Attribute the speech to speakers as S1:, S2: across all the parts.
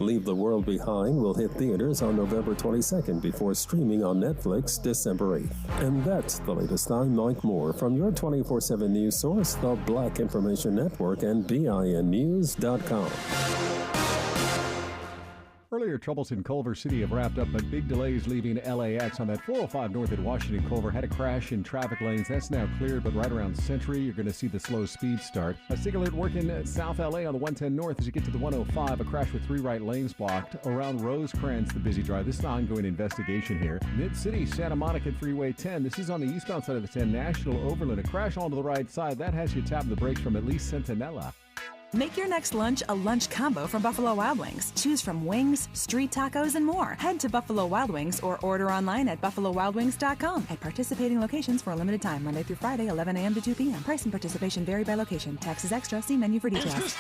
S1: Leave the World Behind will hit theaters on November 22nd before streaming on Netflix December 8th. And that's the latest. I'm Mike Moore from your 24/7 news source, the Black Information Network and BINnews.com.
S2: Earlier troubles in Culver City have wrapped up, but big delays leaving LAX on that 405 north at Washington. Culver had a crash in traffic lanes. That's now cleared, but right around Century, you're going to see the slow speed start. A SIG alert working South LA on the 110 north as you get to the 105. A crash with 3 right lanes blocked. Around Rosecrans, the busy drive. This is an ongoing investigation here. Mid-City, Santa Monica Freeway 10. This is on the eastbound side of the 10. National Overland. A crash onto the right side. That has you tapping the brakes from at least Centinela.
S3: Make your next lunch a lunch combo from Buffalo Wild Wings. Choose from wings, street tacos, and more. Head to Buffalo Wild Wings or order online at buffalowildwings.com. At participating locations for a limited time, Monday through Friday, 11 a.m. to 2 p.m. Price and participation vary by location. Taxes extra. See menu for details.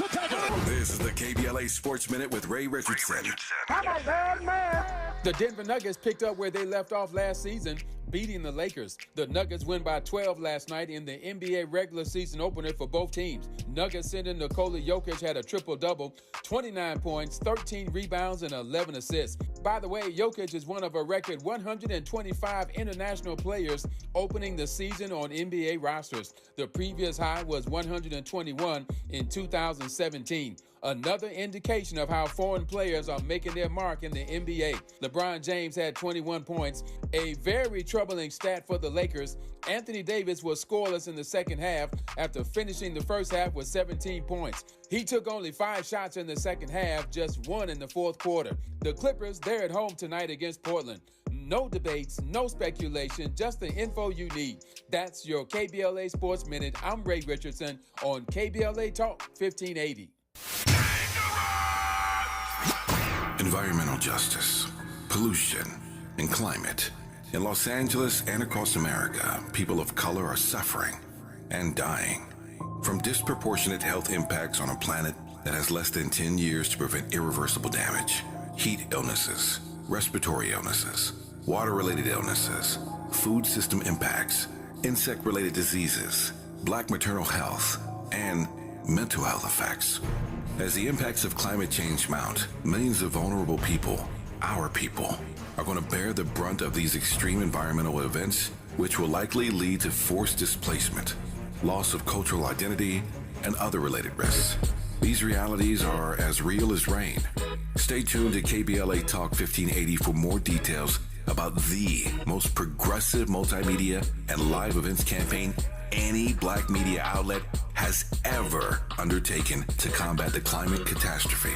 S4: This is the KBLA Sports Minute with Ray Richardson.
S5: I'm a bad man. The Denver Nuggets picked up where they left off last season, beating the Lakers. The Nuggets win by 12 last night in the NBA regular season opener for both teams. Nuggets center Nikola Jokic had a triple-double, 29 points, 13 rebounds, and 11 assists. By the way, Jokic is one of a record 125 international players opening the season on NBA rosters. The previous high was 121 in 2017. Another indication of how foreign players are making their mark in the NBA. LeBron James had 21 points. A very troubling stat for the Lakers. Anthony Davis was scoreless in the second half after finishing the first half with 17 points. He took only 5 shots in the second half, just 1 in the fourth quarter. The Clippers, they're at home tonight against Portland. No debates, no speculation, just the info you need. That's your KBLA Sports Minute. I'm Ray Richardson on KBLA Talk 1580.
S4: Environmental justice, pollution, and climate. In Los Angeles and across America, people of color are suffering and dying from disproportionate health impacts on a planet that has less than 10 years to prevent irreversible damage. Heat illnesses, respiratory illnesses, water-related illnesses, food system impacts, insect-related diseases, Black maternal health, and mental health effects. As the impacts of climate change mount, millions of vulnerable people, our people, are going to bear the brunt of these extreme environmental events, which will likely lead to forced displacement, loss of cultural identity, and other related risks. These realities are as real as rain. Stay tuned to KBLA Talk 1580 for more details about the most progressive multimedia and live events campaign any Black media outlet has ever undertaken to combat the climate catastrophe.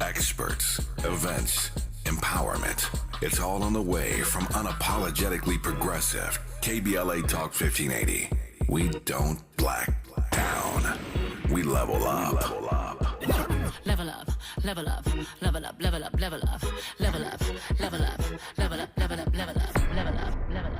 S4: Experts, events, empowerment. It's all on the way from unapologetically progressive. KBLA Talk 1580. We don't black down. We level up.
S6: Level up, level up, level up, level up, level up, level up, level up, level up, level up, level up, level up, level up, level up.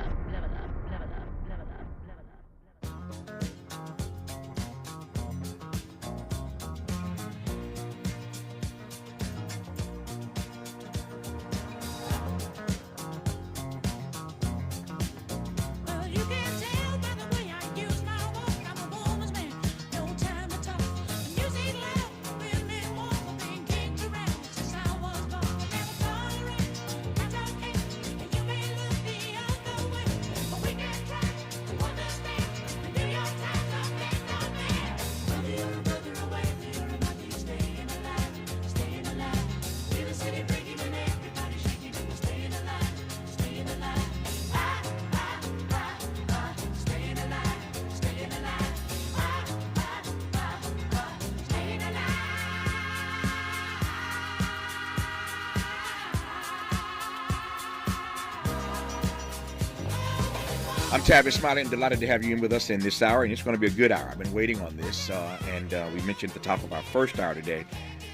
S7: I'm Tavis Smiley and delighted to have you in with us in this hour, and it's going to be a good hour. I've been waiting on this, and we mentioned at the top of our first hour today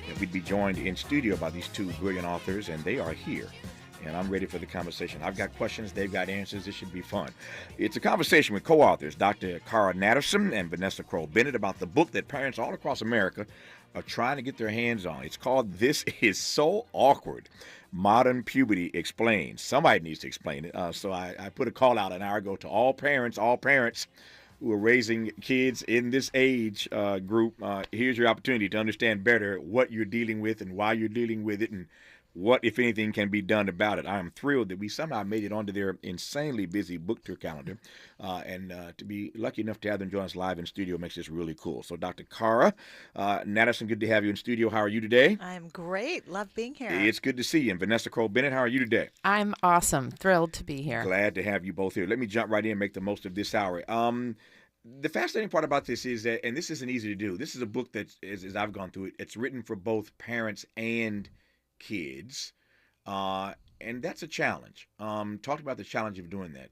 S7: that we'd be joined in studio by these two brilliant authors, and they are here, and I'm ready for the conversation. I've got questions, they've got answers. This should be fun. It's a conversation with co-authors Dr. Cara Natterson and Vanessa Kroll-Bennett about the book that parents all across America are trying to get their hands on. It's called This Is So Awkward. Modern Puberty Explained. Somebody needs to explain it. So I put a call out an hour ago to all parents who are raising kids in this age group, here's your opportunity to understand better what you're dealing with and why you're dealing with it and what, if anything, can be done about it. I am thrilled that we somehow made it onto their insanely busy book tour calendar. And to be lucky enough to have them join us live in studio makes this really cool. So Dr. Cara Natterson, good to have you in studio. How are you today?
S8: I'm great. Love being here.
S7: It's good to see you. And Vanessa Kroll-Bennett, how are you today?
S9: I'm awesome. Thrilled to be here.
S7: Glad to have you both here. Let me jump right in and make the most of this hour. The fascinating part about this is that, and this isn't easy to do, this is a book that, as I've gone through it, it's written for both parents and kids, and that's a challenge. Talk about the challenge of doing that.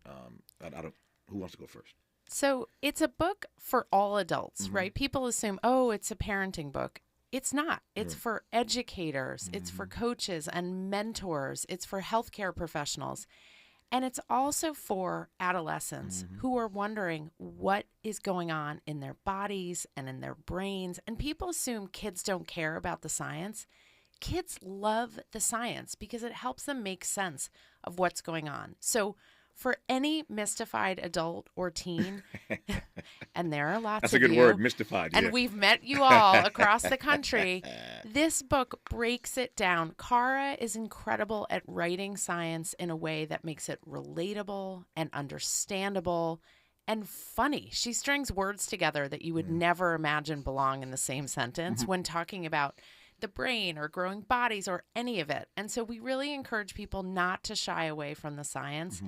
S7: Who wants to go first?
S9: So it's a book for all adults, right? People assume, oh, it's a parenting book. It's not. It's for educators. It's for coaches and mentors. It's for healthcare professionals. And it's also for adolescents who are wondering what is going on in their bodies and in their brains. And people assume kids don't care about the science. Kids love the science because it helps them make sense of what's going on. So for any mystified adult or teen, and there are lots
S7: That's
S9: of
S7: a good
S9: you,
S7: word, mystified.
S9: and
S7: yeah.
S9: we've met you all across the country, this book breaks it down. Cara is incredible at writing science in a way that makes it relatable and understandable and funny. She strings words together that you would never imagine belong in the same sentence when talking about the brain or growing bodies or any of it. And so we really encourage people not to shy away from the science,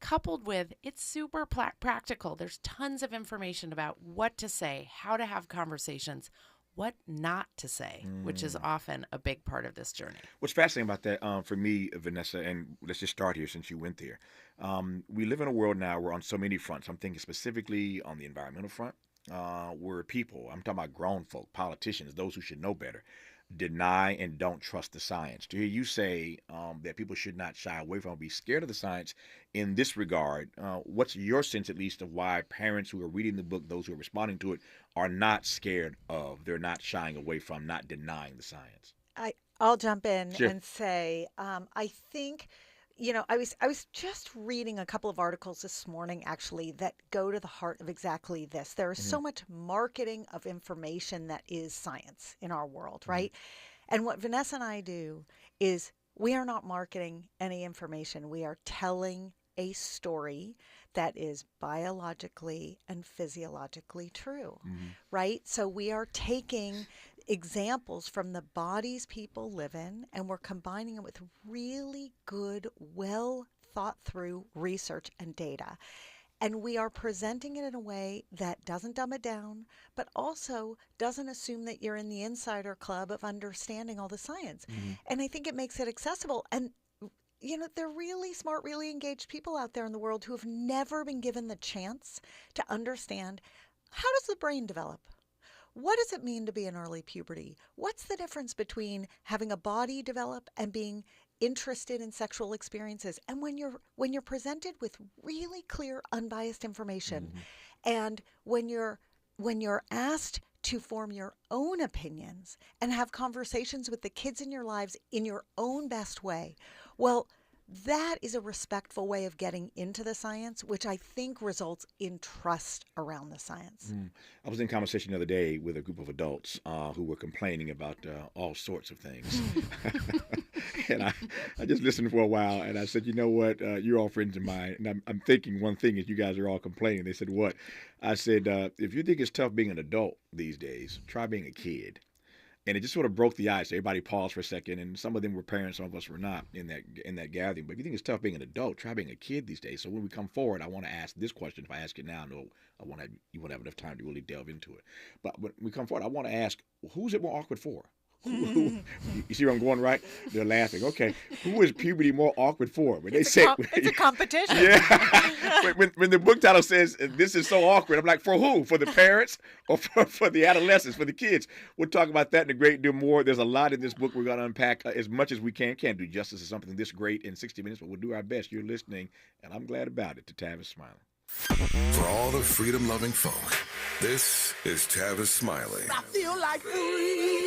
S9: coupled with it's super practical. There's tons of information about what to say, how to have conversations, what not to say, which is often a big part of this journey.
S7: What's fascinating about that for me, Vanessa, and let's just start here since you went there. We live in a world now where on so many fronts, I'm thinking specifically on the environmental front, where people, I'm talking about grown folk, politicians, those who should know better, deny and don't trust the science. To hear you say that people should not shy away from or be scared of the science in this regard, what's your sense, at least, of why parents who are reading the book, those who are responding to it, are not scared of, they're not shying away from, not denying the science?
S8: I'll jump in
S7: Sure.
S8: and say, I think, I was just reading a couple of articles this morning, actually, that go to the heart of exactly this. There is so much marketing of information that is science in our world, right? And what Vanessa and I do is we are not marketing any information. We are telling a story that is biologically and physiologically true, right? So we are taking examples from the bodies people live in, and we're combining it with really good, well thought through research and data. And we are presenting it in a way that doesn't dumb it down, but also doesn't assume that you're in the insider club of understanding all the science. And I think it makes it accessible. And there are really smart, really engaged people out there in the world who have never been given the chance to understand, how does the brain develop? What does it mean to be in early puberty? What's the difference between having a body develop and being interested in sexual experiences? And when you're presented with really clear, unbiased information, and when you're asked to form your own opinions and have conversations with the kids in your lives in your own best way, well, that is a respectful way of getting into the science, which I think results in trust around the science.
S7: I was in conversation the other day with a group of adults who were complaining about all sorts of things. And I just listened for a while, and I said, you know what, you're all friends of mine. And I'm thinking one thing is you guys are all complaining. They said, what? I said, if you think it's tough being an adult these days, try being a kid. And it just sort of broke the ice. Everybody paused for a second, and some of them were parents, some of us were not in that gathering. But if you think it's tough being an adult, try being a kid these days. So when we come forward, I want to ask this question. If I ask it now, no, you won't have enough time to really delve into it. But when we come forward, I want to ask, who's it more awkward for? You see where I'm going, right? They're laughing. Okay, who is puberty more awkward for? When they say
S8: it's a competition.
S7: Yeah. when the book title says this is so awkward, I'm like, for who? For the parents or for the adolescents, for the kids? We'll talk about that and a great deal more. There's a lot in this book we're going to unpack as much as we can. Can't do justice to something this great in 60 minutes, but we'll do our best. You're listening, and I'm glad about it, to Tavis Smiley.
S4: For all the freedom-loving folk, this is Tavis Smiley.
S10: I feel like freedom.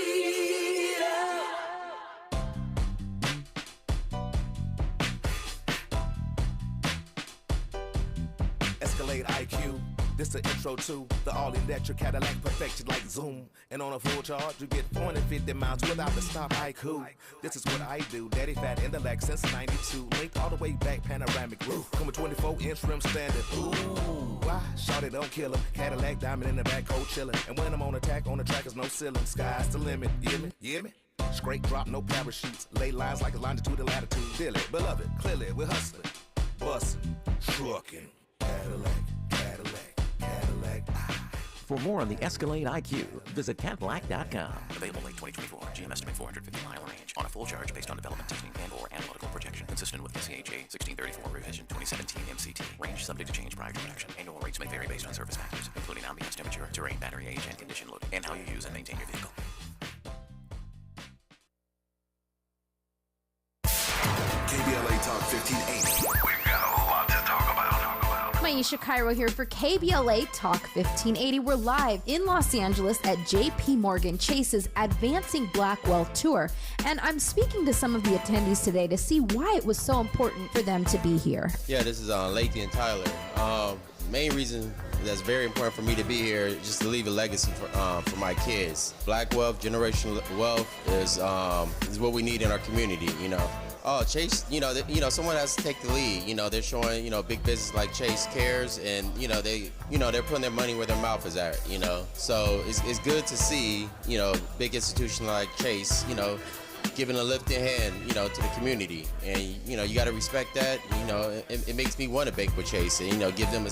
S10: Escalade IQ.
S11: This the intro to the all-electric Cadillac, perfection like Zoom. And on a full charge, you get 450 miles without the stop. Haiku. This is what I do. Daddy fat in the Lex since '92. Linked all the way back, panoramic roof. Come with 24-inch rim standard. Ooh, why? Shawty don't kill him. Cadillac diamond in the back, cold chillin'. And when I'm on attack, on the track is no ceiling. Sky's the limit. You hear me? You hear me? Straight drop, no parachutes. Lay lines like a longitude and latitude. Feel it, beloved, clearly we're hustling. Bustin', truckin'. Cadillac, Cadillac, Cadillac.
S12: For more on the Escalade IQ, visit Cadillac.com.
S13: Available late 2024. GM estimate 450-mile range on a full charge based on development testing and/or analytical projection consistent with SCHA 1634 revision 2017 MCT. Range subject to change prior to production. Annual rates may vary based on service factors, including ambiance temperature, terrain, battery age, and condition loading, and how you use and maintain your vehicle.
S4: KBLA Talk 1580. We've got a lot to talk about.
S14: Maisha Cairo here for KBLA Talk 1580. We're live in Los Angeles at JP Morgan Chase's Advancing Black Wealth Tour. And I'm speaking to some of the attendees today to see why it was so important for them to be here.
S15: Yeah, this is Lathan and Tyler. Main reason that's very important for me to be here is just to leave a legacy for my kids. Black wealth, generational wealth is what we need in our community, you know. Oh, Chase, someone has to take the lead. They're showing, big business like Chase cares, and, they're putting their money where their mouth is at, So it's good to see, big institution like Chase, giving a lifting hand, to the community. And, you got to respect that. It makes me want to bank with Chase and, give them,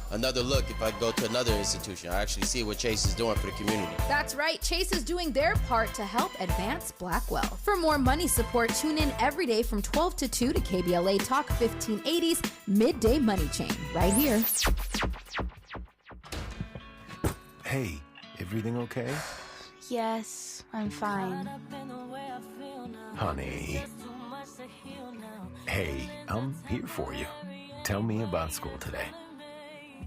S15: another look if I go to another institution. I actually see what Chase is doing for the community.
S14: That's right. Chase is doing their part to help advance Black wealth. For more money support, tune in every day from 12 to 2 to KBLA Talk 1580's Midday Money Chain, right here.
S16: Hey, everything okay?
S17: Yes, I'm fine.
S16: Honey. Hey, I'm here for you. Tell me about school today.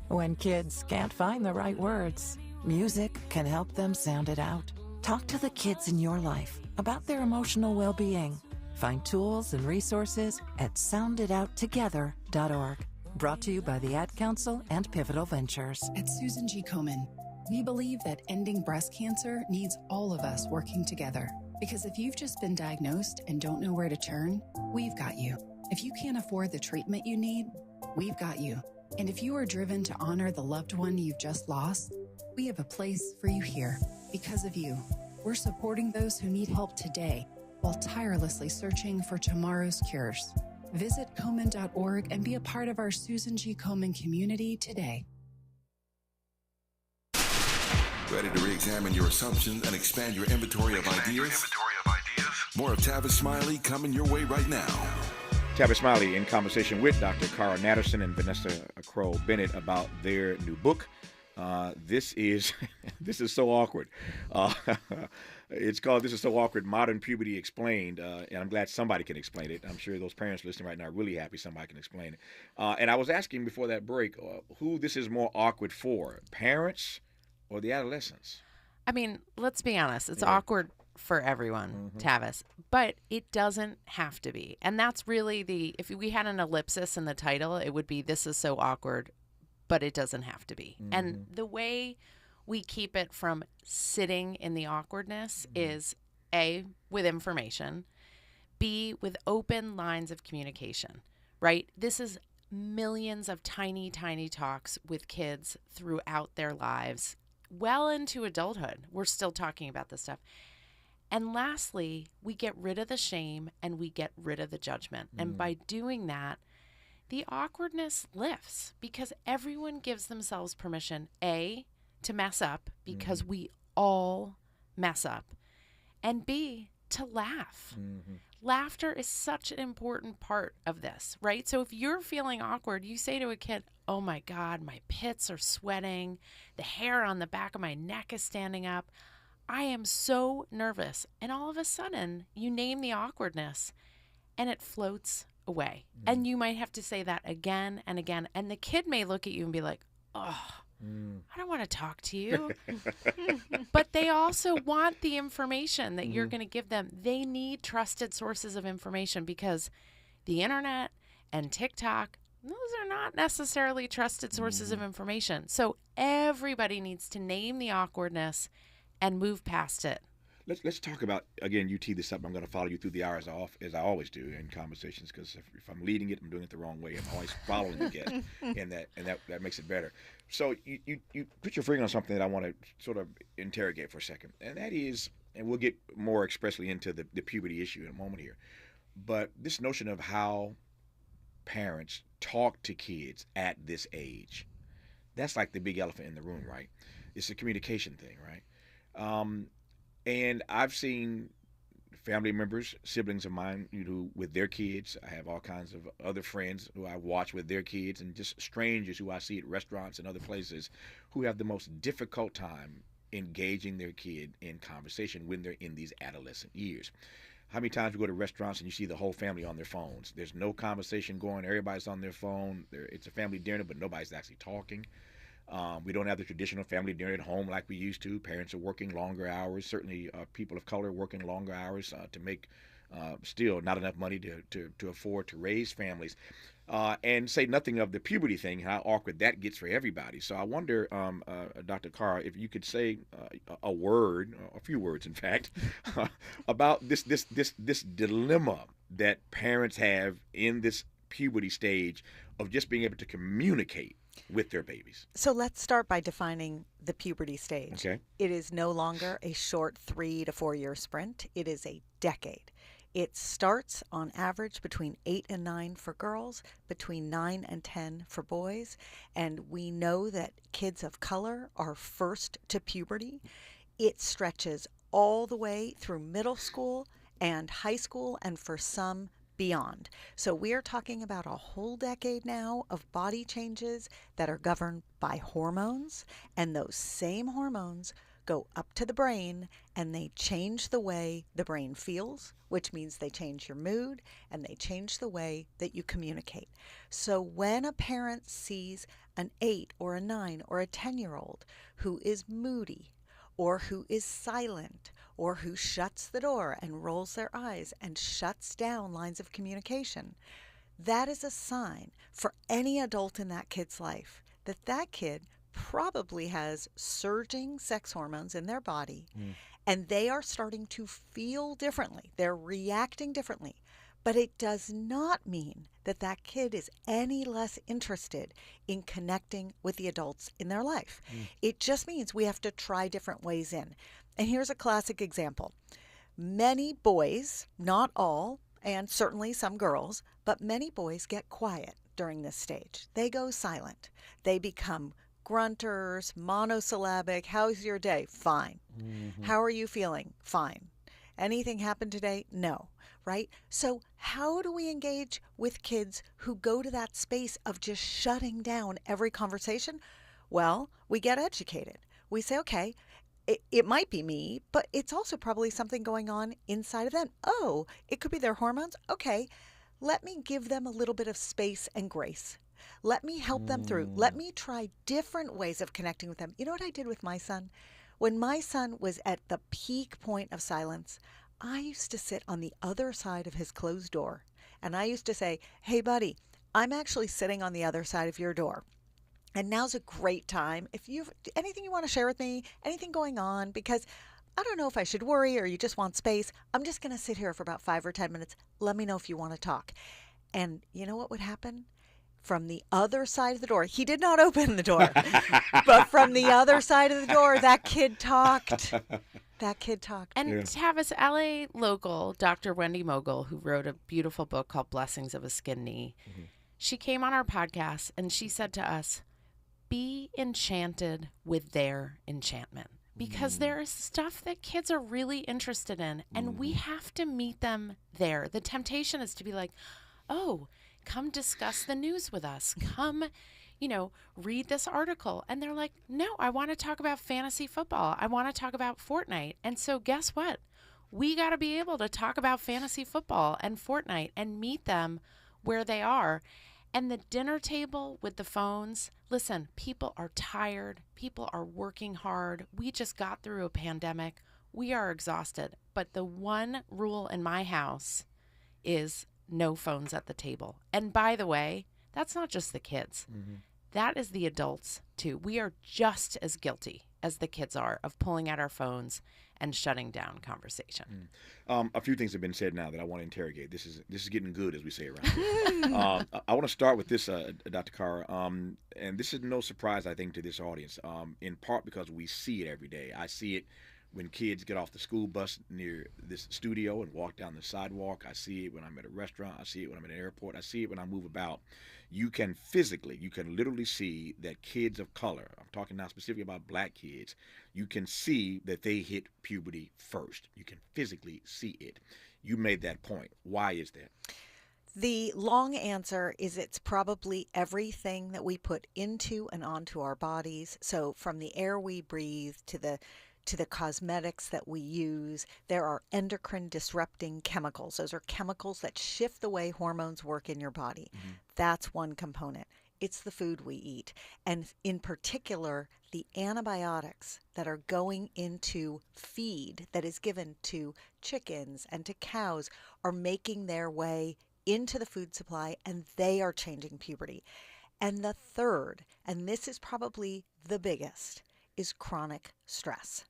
S18: When kids can't find the right words, music can help them sound it out. Talk to the kids in your life about their emotional well-being. Find tools and resources at sounditouttogether.org. Brought to you by the Ad Council and Pivotal Ventures.
S19: At Susan G. Komen, we believe that ending breast cancer needs all of us working together. Because if you've just been diagnosed and don't know where to turn, we've got you. If you can't afford the treatment you need, we've got you. And if you are driven to honor the loved one you've just lost, we have a place for you here. Because of you, we're supporting those who need help today while tirelessly searching for tomorrow's cures. Visit Komen.org and be a part of our Susan G. Komen community today.
S4: Ready to re-examine your assumptions and expand your inventory of ideas? More of Tavis Smiley coming your way right now.
S7: Tavis Smiley in conversation with Dr. Cara Natterson and Vanessa Crow Bennett about their new book. This is so awkward. It's called This Is So Awkward, Modern Puberty Explained, and I'm glad somebody can explain it. I'm sure those parents listening right now are really happy somebody can explain it. And I was asking before that break who this is more awkward for, parents or the adolescents?
S9: I mean, let's be honest. It's awkward for everyone, Tavis, but it doesn't have to be. And that's really if we had an ellipsis in the title, it would be This Is So Awkward, but it doesn't have to be. And the way we keep it from sitting in the awkwardness is A, with information, B, with open lines of communication, right? This is millions of tiny, tiny talks with kids throughout their lives, well into adulthood. We're still talking about this stuff. And lastly, we get rid of the shame and we get rid of the judgment. And by doing that, the awkwardness lifts because everyone gives themselves permission, A, to mess up because we all mess up, and B, to laugh. Laughter is such an important part of this, right? So if you're feeling awkward, you say to a kid, oh my God, my pits are sweating. The hair on the back of my neck is standing up. I am so nervous. And all of a sudden, you name the awkwardness and it floats away. And you might have to say that again and again. And the kid may look at you and be like, oh, I don't want to talk to you. But they also want the information that you're going to give them. They need trusted sources of information because the internet and TikTok those are not necessarily trusted sources of information. So everybody needs to name the awkwardness and move past it.
S7: Let's talk about, again, you tee this up. I'm going to follow you through the hours as I always do in conversations, because if I'm leading it, I'm doing it the wrong way. I'm always following the guest, and that makes it better. So you put your finger on something that I want to sort of interrogate for a second, and that is, and we'll get more expressly into the puberty issue in a moment here, but this notion of how parents talk to kids at this age, that's like the big elephant in the room, right? It's a communication thing, right? And I've seen family members, siblings of mine, who with their kids. I have all kinds of other friends who I watch with their kids, and just strangers who I see at restaurants and other places who have the most difficult time engaging their kid in conversation when they're in these adolescent years. How many times you go to restaurants and you see the whole family on their phones? There's no conversation going. Everybody's on their phone. It's a family dinner, but nobody's actually talking. We don't have the traditional family dinner at home like we used to. Parents are working longer hours. Certainly people of color working longer hours to make still not enough money to afford to raise families. And say nothing of the puberty thing, how awkward that gets for everybody. So I wonder, Dr. Carr, if you could say a word, a few words in fact, about this dilemma that parents have in this puberty stage of just being able to communicate with their babies.
S8: So let's start by defining the puberty stage.
S7: Okay.
S8: It is no longer a short 3 to 4 year sprint. It is a decade. It starts on average between 8 and 9 for girls, between 9 and 10 for boys. And we know that kids of color are first to puberty. It stretches all the way through middle school and high school, and for some beyond. So we are talking about a whole decade now of body changes that are governed by hormones, and those same hormones go up to the brain and they change the way the brain feels, which means they change your mood and they change the way that you communicate. So when a parent sees an 8 or a 9 or a 10-year-old who is moody, or who is silent, or who shuts the door and rolls their eyes and shuts down lines of communication, that is a sign for any adult in that kid's life that that kid probably has surging sex hormones in their body, and they are starting to feel differently. They're reacting differently. But it does not mean that that kid is any less interested in connecting with the adults in their life. It just means we have to try different ways in. And here's a classic example. Many boys, not all, and certainly some girls, but many boys get quiet during this stage. They go silent. They become grunters, monosyllabic. How's your day? Fine. How are you feeling? Fine. Anything happened today? No. Right? So how do we engage with kids who go to that space of just shutting down every conversation? Well, we get educated. We say, okay, it might be me, but it's also probably something going on inside of them. Oh, it could be their hormones. Okay, let me give them a little bit of space and grace. Let me help them through. Let me try different ways of connecting with them. You know what I did with my son? When my son was at the peak point of silence, I used to sit on the other side of his closed door, and I used to say, hey, buddy, I'm actually sitting on the other side of your door. And now's a great time. If you've anything you want to share with me, anything going on, because I don't know if I should worry or you just want space. I'm just going to sit here for about 5 or 10 minutes. Let me know if you want to talk. And you know what would happen? From the other side of the door, he did not open the door, but from the other side of the door, that kid talked. That kid talked.
S9: And Tavis, LA local, Dr. Wendy Mogul, who wrote a beautiful book called Blessings of a Skin Knee, she came on our podcast and she said to us, be enchanted with their enchantment. Because there is stuff that kids are really interested in, and we have to meet them there. The temptation is to be like, oh, come discuss the news with us. Come, read this article. And they're like, no, I want to talk about fantasy football. I want to talk about Fortnite. And so guess what? We got to be able to talk about fantasy football and Fortnite and meet them where they are. And the dinner table with the phones, listen, people are tired. People are working hard. We just got through a pandemic. We are exhausted. But the one rule in my house is no phones at the table. And by the way, that's not just the kids. That is the adults, too. We are just as guilty as the kids are of pulling out our phones and shutting down conversation.
S7: A few things have been said now that I want to interrogate. This is getting good, as we say around here. I want to start with this, Dr. Carr, and this is no surprise, I think, to this audience, in part because we see it every day. I see it when kids get off the school bus near this studio and walk down the sidewalk. I see it when I'm at a restaurant. I see it when I'm at an airport. I see it when I move about. You can literally see that kids of color, I'm talking now specifically about black kids, you can see that they hit puberty first. You can physically see it. You made that point. Why is that?
S8: The long answer is it's probably everything that we put into and onto our bodies. So from the air we breathe to the cosmetics that we use, there are endocrine disrupting chemicals. Those are chemicals that shift the way hormones work in your body. That's one component. It's the food we eat. And in particular, the antibiotics that are going into feed that is given to chickens and to cows are making their way into the food supply, and they are changing puberty. And the third, and this is probably the biggest, is chronic stress.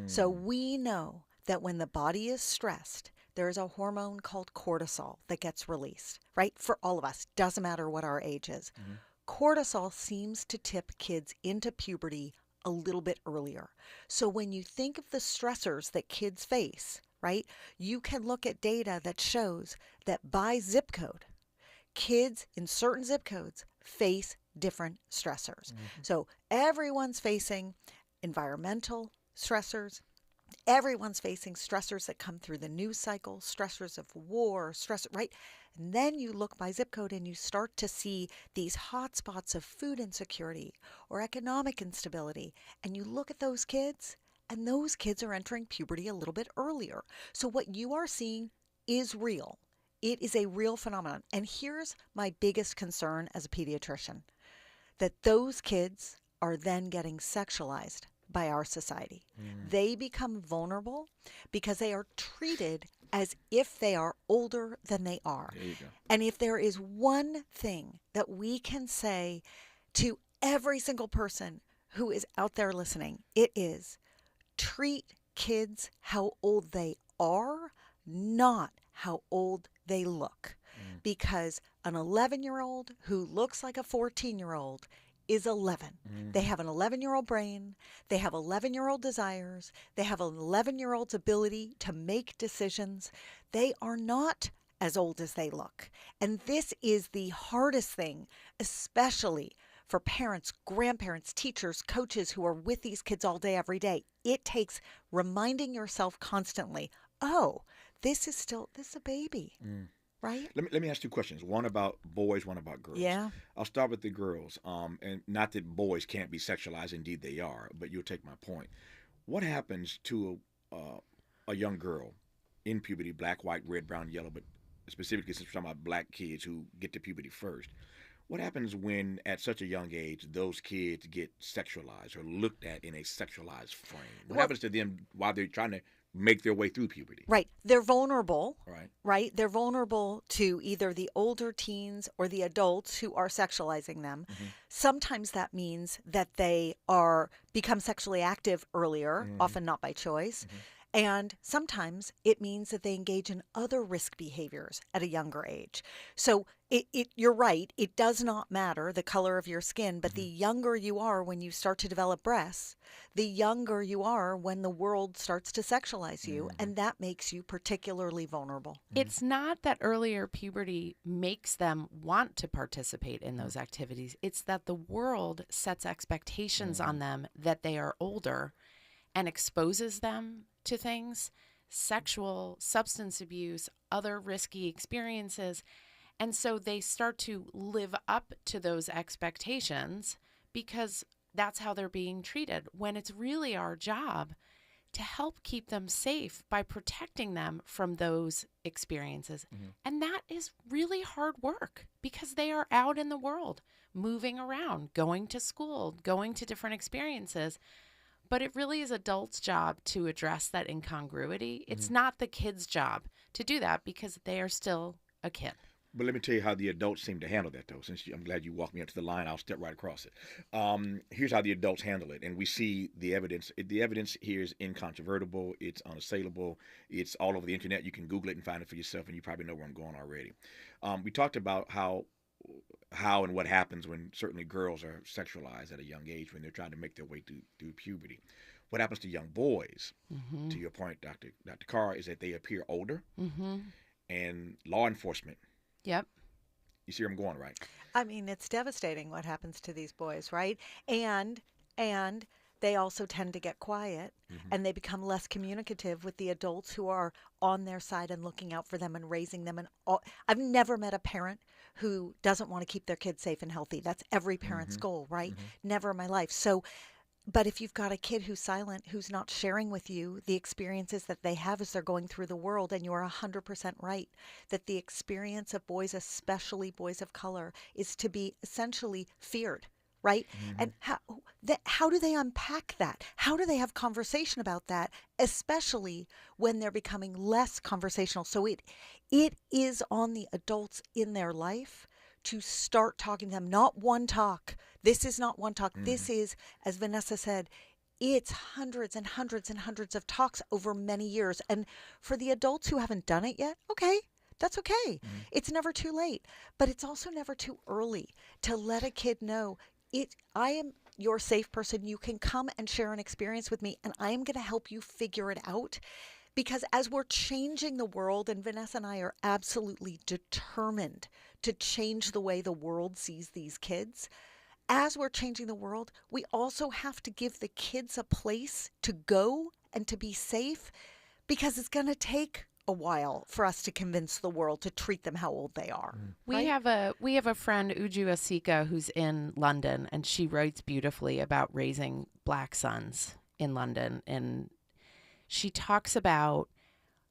S8: So we know that when the body is stressed, there is a hormone called cortisol that gets released, right? For all of us, doesn't matter what our age is. Cortisol seems to tip kids into puberty a little bit earlier. So when you think of the stressors that kids face, right, you can look at data that shows that by zip code, kids in certain zip codes face different stressors. So everyone's facing environmental stressors. Everyone's facing stressors that come through the news cycle, stressors of war, right? And then you look by zip code and you start to see these hot spots of food insecurity or economic instability. And you look at those kids, and those kids are entering puberty a little bit earlier. So what you are seeing is real. It is a real phenomenon. And here's my biggest concern as a pediatrician, that those kids are then getting sexualized by our society. They become vulnerable because they are treated as if they are older than they are.
S7: There you go.
S8: And if there is one thing that we can say to every single person who is out there listening, it is treat kids how old they are, not how old they look. Because an 11-year-old who looks like a 14-year-old is 11. They have an 11-year-old brain. They have 11-year-old desires. They have an 11-year-old's ability to make decisions. They are not as old as they look. And this is the hardest thing, especially for parents, grandparents, teachers, coaches who are with these kids all day, every day. It takes reminding yourself constantly, oh, this is a baby. Right?
S7: Let me ask two questions. One about boys, one about girls.
S8: Yeah.
S7: I'll start with the girls. And not that boys can't be sexualized. Indeed, they are. But you'll take my point. What happens to a young girl in puberty, black, white, red, brown, yellow, but specifically since we're talking about black kids who get to puberty first? What happens when, at such a young age, those kids get sexualized or looked at in a sexualized frame? What happens to them while they're trying to make their way through puberty?
S8: Right. They're vulnerable.
S7: Right.
S8: They're vulnerable to either the older teens or the adults who are sexualizing them. Sometimes that means that they become sexually active earlier, often not by choice. And sometimes it means that they engage in other risk behaviors at a younger age. So you're right. It does not matter the color of your skin, but the younger you are when you start to develop breasts, the younger you are when the world starts to sexualize you, and that makes you particularly vulnerable.
S9: It's not that earlier puberty makes them want to participate in those activities. It's that the world sets expectations on them that they are older and exposes them to things, sexual, substance abuse, other risky experiences. And so they start to live up to those expectations because that's how they're being treated, when it's really our job to help keep them safe by protecting them from those experiences. And that is really hard work because they are out in the world, moving around, going to school, going to different experiences. But it really is adults' job to address that incongruity. It's not the kid's job to do that because they are still a kid.
S7: But let me tell you how the adults seem to handle that, though. Since I'm glad you walked me up to the line, I'll step right across it. Here's how the adults handle it, and we see the evidence. The evidence here is incontrovertible. It's unassailable. It's all over the internet. You can Google it and find it for yourself, and you probably know where I'm going already. We talked about how and what happens when certainly girls are sexualized at a young age when they're trying to make their way through puberty. What happens to young boys, to your point, Dr. Carr, is that they appear older, and law enforcement.
S9: Yep.
S7: You see where I'm going, right?
S8: I mean, it's devastating what happens to these boys, right? And they also tend to get quiet, and they become less communicative with the adults who are on their side and looking out for them and raising them. And I've never met a parent who doesn't want to keep their kids safe and healthy. That's every parent's goal, right? Never in my life. So, but if you've got a kid who's silent, who's not sharing with you the experiences that they have as they're going through the world, and you're 100% right, that the experience of boys, especially boys of color, is to be essentially feared, right? And how do they unpack that? How do they have conversation about that, especially when they're becoming less conversational? So it is on the adults in their life to start talking to them, not one talk. This is not one talk. This is, as Vanessa said, it's hundreds and hundreds and hundreds of talks over many years. And for the adults who haven't done it yet, okay, that's okay. It's never too late, but it's also never too early to let a kid know, I am your safe person. You can come and share an experience with me, and I am going to help you figure it out. Because as we're changing the world, and Vanessa and I are absolutely determined to change the way the world sees these kids, as we're changing the world, we also have to give the kids a place to go and to be safe, because it's going to take a while for us to convince the world to treat them how old they are.
S9: We have a friend, Uju Asika, who's in London, and she writes beautifully about raising black sons in London. And she talks about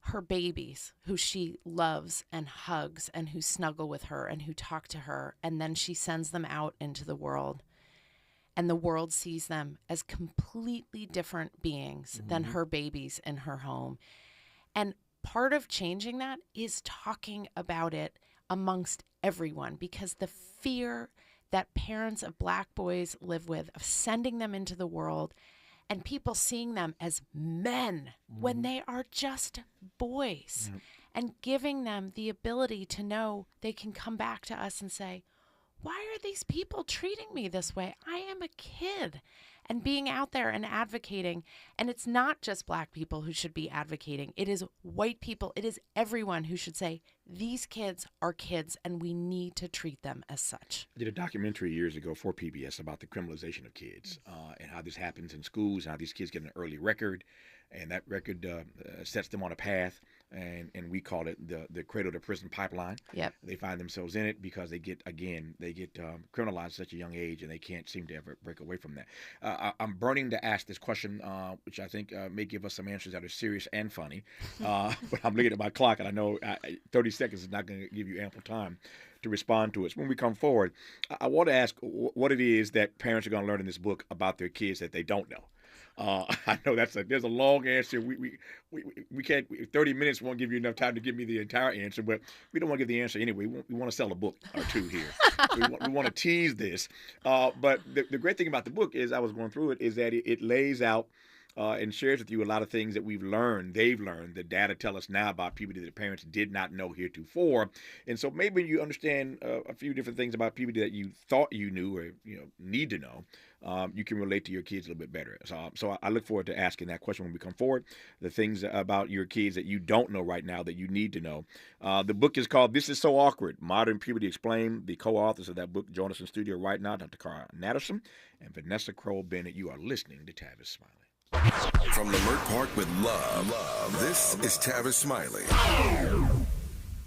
S9: her babies who she loves and hugs and who snuggle with her and who talk to her. And then she sends them out into the world, and the world sees them as completely different beings than her babies in her home. And part of changing that is talking about it amongst everyone, because the fear that parents of black boys live with, of sending them into the world and people seeing them as men when they are just boys, and giving them the ability to know they can come back to us and say, why are these people treating me this way? I am a kid. And being out there and advocating. And it's not just black people who should be advocating. It is white people. It is everyone who should say, these kids are kids and we need to treat them as such.
S7: I did a documentary years ago for PBS about the criminalization of kids and how this happens in schools, and how these kids get an early record, and that record sets them on a path. And we call it the cradle to prison pipeline.
S9: Yep.
S7: They find themselves in it because they get criminalized at such a young age, and they can't seem to ever break away from that. I'm burning to ask this question, which I think may give us some answers that are serious and funny. But I'm looking at my clock, and I know 30 seconds is not going to give you ample time to respond to it. When we come forward, I want to ask what it is that parents are going to learn in this book about their kids that they don't know. I know there's a long answer. We can't, 30 minutes won't give you enough time to give me the entire answer, but we don't want to give the answer anyway. We want to sell a book or two here. we want to tease this. But the great thing about the book is, I was going through it, is that it lays out and shares with you a lot of things that they've learned, the data tell us now about puberty that parents did not know heretofore. And so maybe you understand a few different things about puberty that you thought you knew or need to know. You can relate to your kids a little bit better. So I look forward to asking that question when we come forward, the things about your kids that you don't know right now that you need to know. The book is called This Is So Awkward, Modern Puberty Explained. The co-authors of that book join us in studio right now, Dr. Cara Natterson and Vanessa Kroll-Bennett. You are listening to Tavis Smiley.
S4: From Lamert Park with love, this is Tavis Smiley.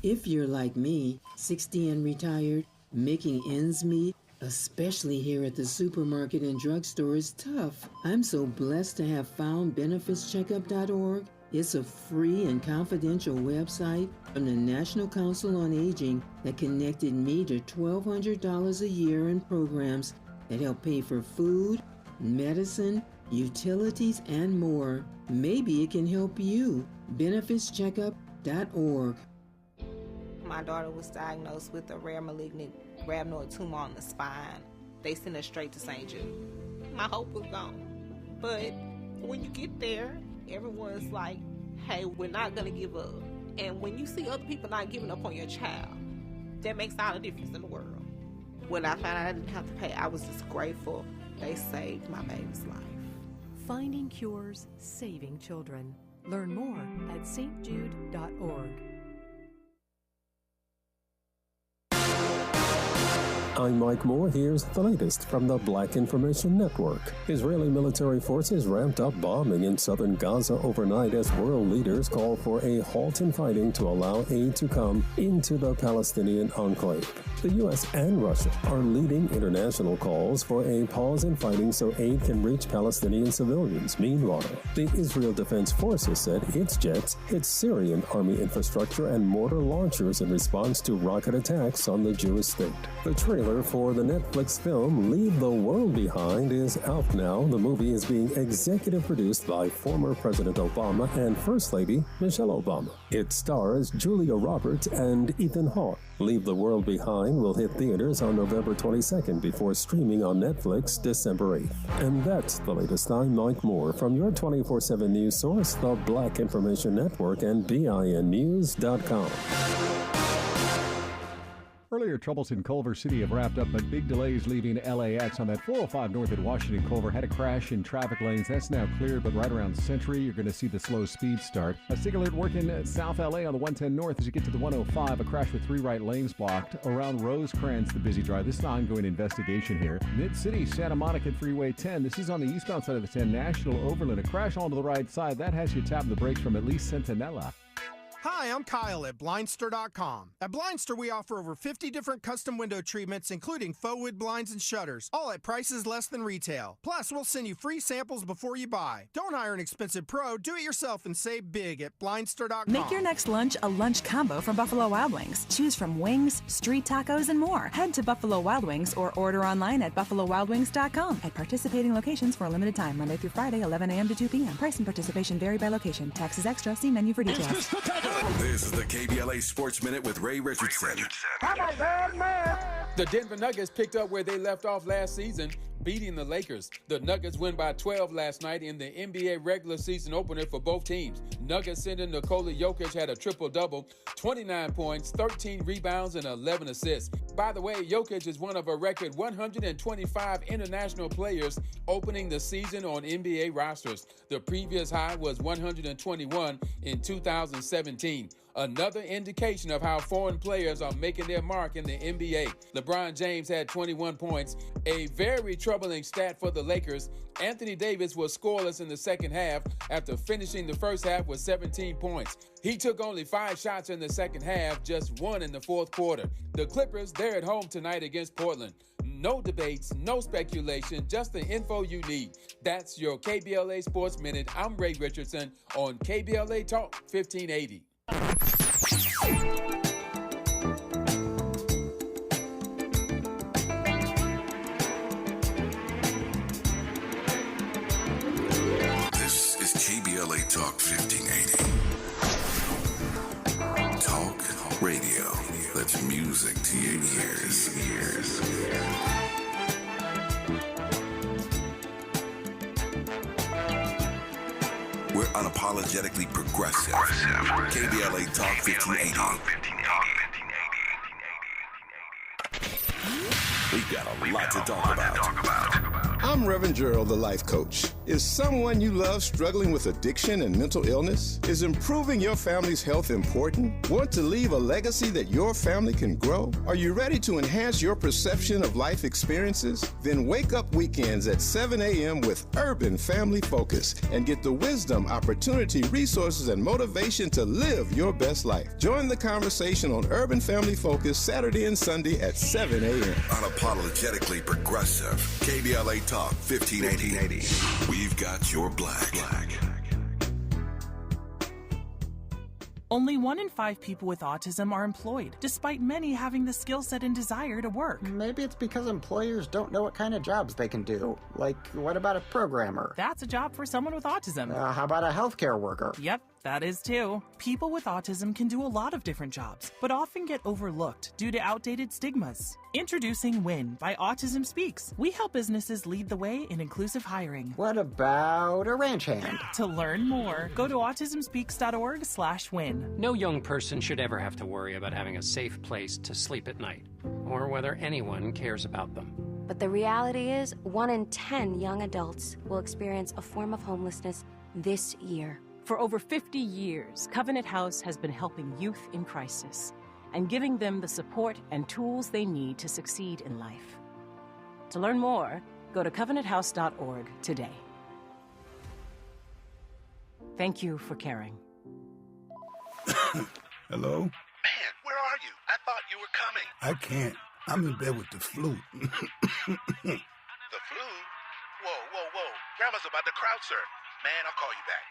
S20: If you're like me, 60 and retired, making ends meet, especially here at the supermarket and drugstore, is tough. I'm so blessed to have found benefitscheckup.org. It's a free and confidential website from the National Council on Aging that connected me to $1,200 a year in programs that help pay for food, medicine, utilities, and more. Maybe it can help you. benefitscheckup.org.
S21: My daughter was diagnosed with a rare malignant rhabdoid tumor on the spine. They sent her straight to St. Jude. My hope was gone. But when you get there, everyone's like, hey, we're not going to give up. And when you see other people not giving up on your child, that makes all the difference in the world. When I found out I didn't have to pay, I was just grateful. They saved my baby's life.
S22: Finding cures, saving children. Learn more at stjude.org.
S1: I'm Mike Moore. Here's the latest from the Black Information Network. Israeli military forces ramped up bombing in southern Gaza overnight as world leaders call for a halt in fighting to allow aid to come into the Palestinian enclave. The U.S. and Russia are leading international calls for a pause in fighting so aid can reach Palestinian civilians. Meanwhile, the Israel Defense Forces said its jets hit Syrian army infrastructure and mortar launchers in response to rocket attacks on the Jewish state. The trailer for the Netflix film Leave the World Behind is out now. The movie is being executive produced by former President Obama and First Lady Michelle Obama. It stars Julia Roberts and Ethan Hawke. Leave the World Behind will hit theaters on November 22nd before streaming on Netflix December 8th. And that's the latest. I'm Mike Moore from your 24/7 news source, the Black Information Network and BINnews.com.
S2: Earlier troubles in Culver City have wrapped up, but big delays leaving LAX on that 405 north at Washington Culver. Had a crash in traffic lanes. That's now cleared, but right around Century, you're going to see the slow speed start. A SIG alert working at South LA on the 110 north as you get to the 105. A crash with 3 right lanes blocked. Around Rosecrans, the busy drive. This is an ongoing investigation here. Mid-City, Santa Monica Freeway 10. This is on the eastbound side of the 10, National Overland. A crash onto the right side. That has you tapping the brakes from at least Centinela.
S23: Hi, I'm Kyle at Blindster.com. At Blindster, we offer over 50 different custom window treatments, including faux wood blinds and shutters, all at prices less than retail. Plus, we'll send you free samples before you buy. Don't hire an expensive pro. Do it yourself and save big at Blindster.com.
S3: Make your next lunch a lunch combo from Buffalo Wild Wings. Choose from wings, street tacos, and more. Head to Buffalo Wild Wings or order online at buffalowildwings.com at participating locations for a limited time, Monday through Friday, 11 a.m. to 2 p.m. Price and participation vary by location. Taxes extra. See menu for details.
S4: This is the KBLA Sports Minute with Ray Richardson.
S5: I'm a bad man. The Denver Nuggets picked up where they left off last season, beating the Lakers. The Nuggets win by 12 last night in the NBA regular season opener for both teams. Nuggets center Nikola Jokic had a triple-double, 29 points, 13 rebounds, and 11 assists. By the way, Jokic is one of a record 125 international players opening the season on NBA rosters. The previous high was 121 in 2017. Another indication of how foreign players are making their mark in the NBA. LeBron James had 21 points. A very troubling stat for the Lakers. Anthony Davis was scoreless in the second half after finishing the first half with 17 points. He took only 5 shots in the second half, just 1 in the fourth quarter. The Clippers, they're at home tonight against Portland. No debates, no speculation, just the info you need. That's your KBLA Sports Minute. I'm Ray Richardson on KBLA Talk 1580.
S4: This is KBLA Talk 1580. Talk radio. That's music to your ears. We're unapologetically progressive. KBLA Talk 1580. We've got a lot to talk about.
S24: I'm Reverend Gerald, the life coach. Is someone you love struggling with addiction and mental illness? Is improving your family's health important? Want to leave a legacy that your family can grow? Are you ready to enhance your perception of life experiences? Then wake up weekends at 7 a.m. with Urban Family Focus and get the wisdom, opportunity, resources, and motivation to live your best life. Join the conversation on Urban Family Focus Saturday and Sunday at 7 a.m.
S4: Unapologetically progressive. KBLA Talk 1580. We've got your black.
S25: Only 1 in 5 people with autism are employed, despite many having the skill set and desire to work.
S26: Maybe it's because employers don't know what kind of jobs they can do. Like, what about a programmer?
S25: That's a job for someone with autism.
S26: How about a healthcare worker?
S25: Yep, That is too. People with autism can do a lot of different jobs, but often get overlooked due to outdated stigmas. Introducing WIN by Autism Speaks. We help businesses lead the way in inclusive hiring.
S26: What about a ranch hand?
S25: To learn more, go to autismspeaks.org/win.
S6: No young person should ever have to worry about having a safe place to sleep at night, or whether anyone cares about them.
S10: But the reality is, 1 in 10 young adults will experience a form of homelessness this year.
S11: For over 50 years, Covenant House has been helping youth in crisis and giving them the support and tools they need to succeed in life. To learn more, go to covenanthouse.org today. Thank you for caring.
S12: Hello?
S13: Man, where are you? I thought you were coming.
S12: I can't. I'm in bed with the flu.
S13: The flu? Whoa. Grandma's about to crowd surf. Man, I'll call you back.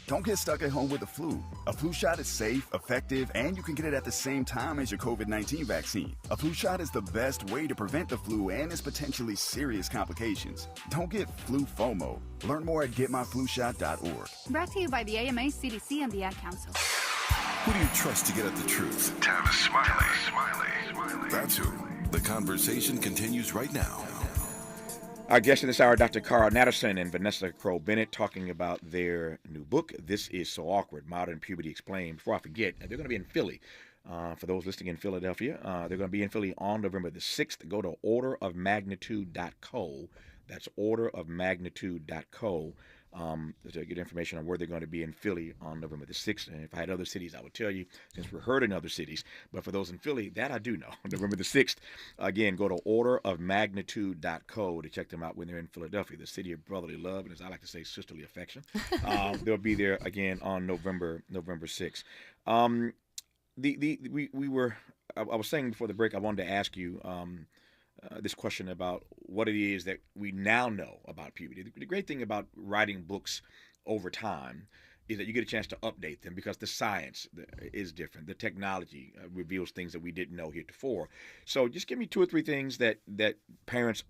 S15: Don't get stuck at home with the flu. A flu shot is safe, effective, and you can get it at the same time as your COVID-19 vaccine. A flu shot is the best way to prevent the flu and its potentially serious complications. Don't get flu FOMO. Learn more at getmyflushot.org.
S27: Brought to you by the AMA, CDC, and the Ad Council.
S4: Who do you trust to get at the truth?
S13: Tavis Smiley.
S4: That's who. The conversation continues right now.
S7: Our guests in this hour, Dr. Carl Natterson and Vanessa Crowe Bennett, talking about their new book, This Is So Awkward, Modern Puberty Explained. Before I forget, they're going to be in Philly. For those listening in Philadelphia, they're going to be in Philly on November the 6th. Go to orderofmagnitude.co. That's orderofmagnitude.co. To get information on where they're going to be in Philly on November the 6th. And if I had other cities, I would tell you, since we're heard in other cities. But for those in Philly, that I do know. November the 6th, again, go to orderofmagnitude.co to check them out when they're in Philadelphia, the city of brotherly love, and as I like to say, sisterly affection. They'll be there again on November 6th. I was saying before the break, I wanted to ask you this question about what it is that we now know about puberty. The great thing about writing books over time is that you get a chance to update them because the science is different. The technology reveals things that we didn't know heretofore. So just give me 2 or 3 things that parents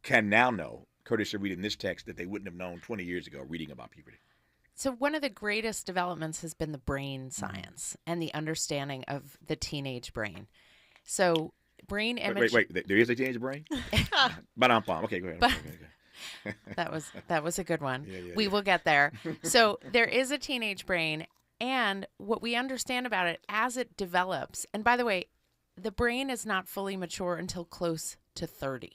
S7: can now know, courtesy of reading this text, that they wouldn't have known 20 years ago reading about puberty.
S9: So one of the greatest developments has been the brain science and the understanding of the teenage brain. So brain image.
S7: Wait. There is a teenage brain? But I'm fine. Okay, go ahead.
S9: That was a good one.
S7: Yeah.
S9: We will get there. So there is a teenage brain, and what we understand about it as it develops. And by the way, the brain is not fully mature until close to 30.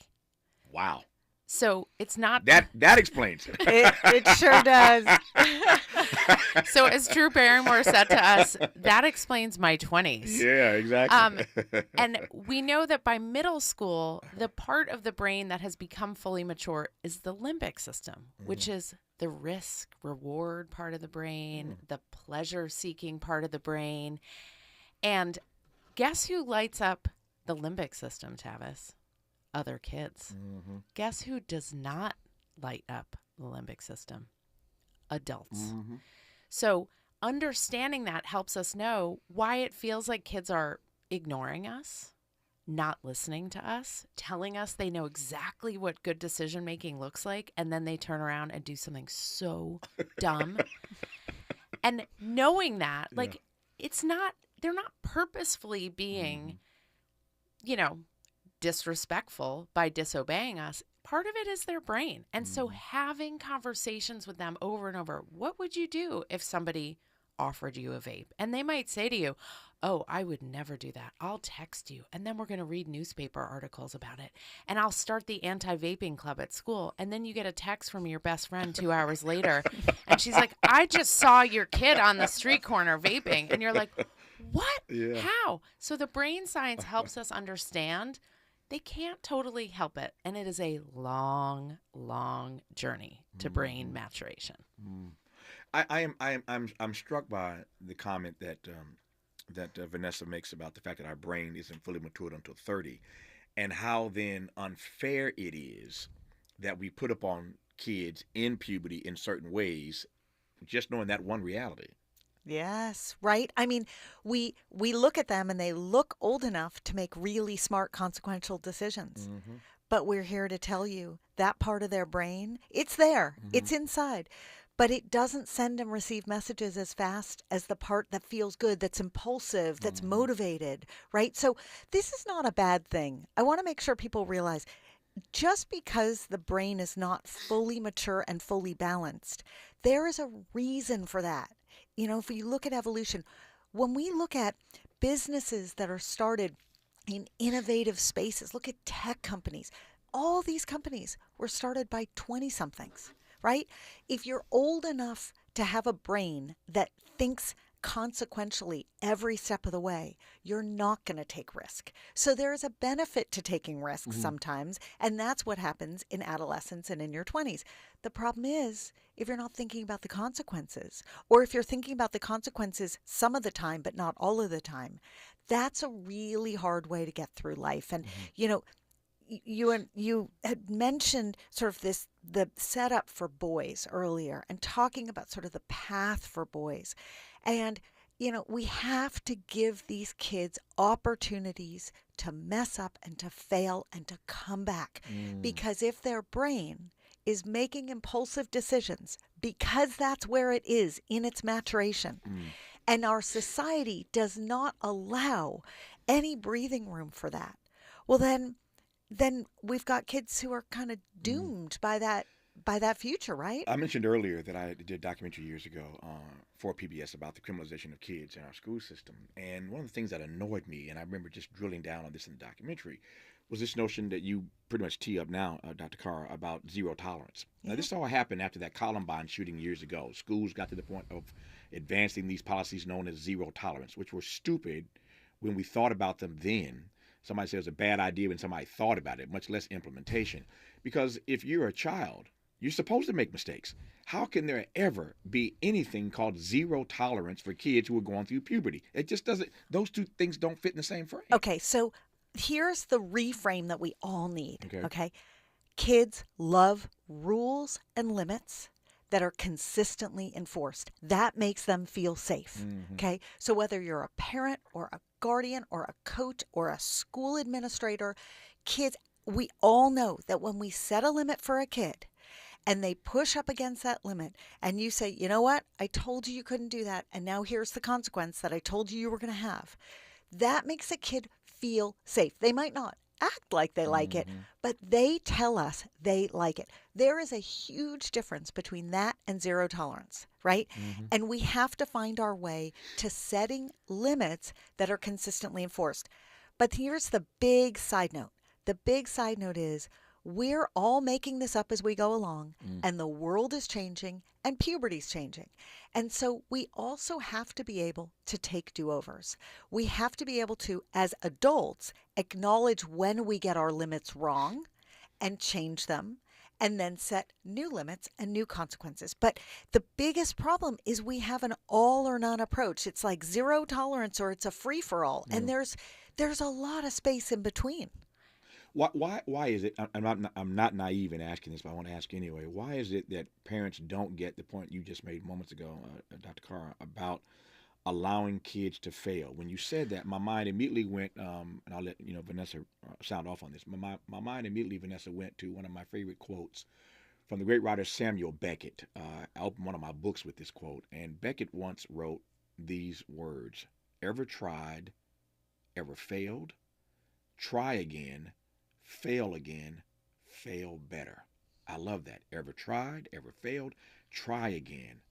S7: Wow.
S9: So it's not
S7: that explains it.
S8: It sure does.
S9: So as Drew Barrymore said to us, that explains my 20s.
S7: Yeah, exactly.
S9: And we know that by middle school, the part of the brain that has become fully mature is the limbic system, which is the risk-reward part of the brain, the pleasure-seeking part of the brain. And guess who lights up the limbic system, Tavis? Other kids. Guess who does not light up the limbic system? Adults. So understanding that helps us know why it feels like kids are ignoring us, not listening to us, telling us they know exactly what good decision making looks like, and then they turn around and do something so dumb. And knowing that, like, they're not purposefully being, disrespectful by disobeying us. Part of it is their brain. And so having conversations with them over and over, what would you do if somebody offered you a vape? And they might say to you, oh, I would never do that. I'll text you. And then we're going to read newspaper articles about it. And I'll start the anti-vaping club at school. And then you get a text from your best friend 2 hours later. And she's like, I just saw your kid on the street corner vaping. And you're like, what? Yeah. How? So the brain science helps us understand they can't totally help it, and it is a long, long journey to brain maturation.
S7: I'm struck by the comment that Vanessa makes about the fact that our brain isn't fully matured until 30, and how then unfair it is that we put upon kids in puberty in certain ways, just knowing that one reality.
S8: Yes, right. I mean, we look at them and they look old enough to make really smart, consequential decisions. But we're here to tell you that part of their brain, it's there. It's inside. but it doesn't send and receive messages as fast as the part that feels good, that's impulsive, that's motivated, right? So this is not a bad thing. I want to make sure people realize just because the brain is not fully mature and fully balanced, there is a reason for that. If we look at evolution, when we look at businesses that are started in innovative spaces, look at tech companies. All these companies were started by 20-somethings, right? If you're old enough to have a brain that thinks consequentially every step of the way, you're not going to take risk. So there is a benefit to taking risks sometimes, and that's what happens in adolescence and in your 20s. The problem is if you're not thinking about the consequences, or if you're thinking about the consequences some of the time but not all of the time, that's a really hard way to get through life. And you had mentioned sort of the setup for boys earlier, and talking about sort of the path for boys. And, we have to give these kids opportunities to mess up and to fail and to come back. Because if their brain is making impulsive decisions, because that's where it is in its maturation, and our society does not allow any breathing room for that, well, then we've got kids who are kind of doomed by that future, right?
S7: I mentioned earlier that I did a documentary years ago for PBS about the criminalization of kids in our school system. And one of the things that annoyed me, and I remember just drilling down on this in the documentary, was this notion that you pretty much tee up now, Dr. Carr, about zero tolerance.
S8: Yeah.
S7: Now, this all happened after that Columbine shooting years ago. Schools got to the point of advancing these policies known as zero tolerance, which were stupid when we thought about them then. Somebody said it was a bad idea when somebody thought about it, much less implementation. Because if you're a child, you're supposed to make mistakes. How can there ever be anything called zero tolerance for kids who are going through puberty? It just doesn't, those two things don't fit in the same frame.
S8: Okay, so here's the reframe that we all need, okay? Kids love rules and limits that are consistently enforced. That makes them feel safe, okay? So whether you're a parent or a guardian or a coach or a school administrator, kids, we all know that when we set a limit for a kid and they push up against that limit and you say, you know what, I told you couldn't do that, and now here's the consequence that I told you were going to have, that makes a kid feel safe. They might not act like they like it, but they tell us they like it. There is a huge difference between that and zero tolerance, right? And we have to find our way to setting limits that are consistently enforced. But here's the big side note. The big side note is we're all making this up as we go along, and the world is changing and puberty's changing. And so we also have to be able to take do-overs. We have to be able to, as adults, acknowledge when we get our limits wrong and change them, and then set new limits and new consequences. But the biggest problem is we have an all or none approach. It's like zero tolerance or it's a free-for-all. And there's a lot of space in between.
S7: Why is it? I'm not naive in asking this, but I want to ask anyway. Why is it that parents don't get the point you just made moments ago, Dr. Carr, about allowing kids to fail? When you said that, my mind immediately went, and I'll let Vanessa sound off on this. My mind immediately, Vanessa, went to one of my favorite quotes from the great writer Samuel Beckett. I opened one of my books with this quote, and Beckett once wrote these words: "Ever tried, ever failed? Try again. Fail again, fail better." I love that. Ever tried, ever failed, try again,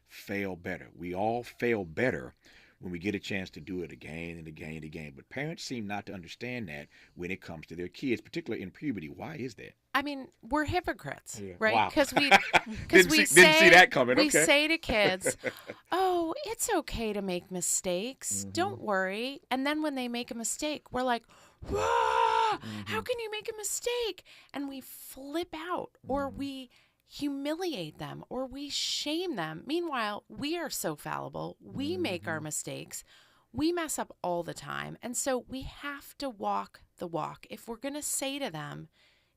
S7: fail better. We all fail better when we get a chance to do it again and again and again. But parents seem not to understand that when it comes to their kids, particularly in puberty. Why is that?
S9: I mean, we're hypocrites, right?
S7: Wow.
S9: Because we
S7: didn't see that coming.
S9: We
S7: Okay.
S9: say to kids, "Oh, it's okay to make mistakes. Don't worry." And then when they make a mistake, we're like, "Whoa, how can you make a mistake?" And we flip out, or we humiliate them, or we shame them. Meanwhile, we are so fallible. We make our mistakes. We mess up all the time. And so we have to walk the walk. If we're going to say to them,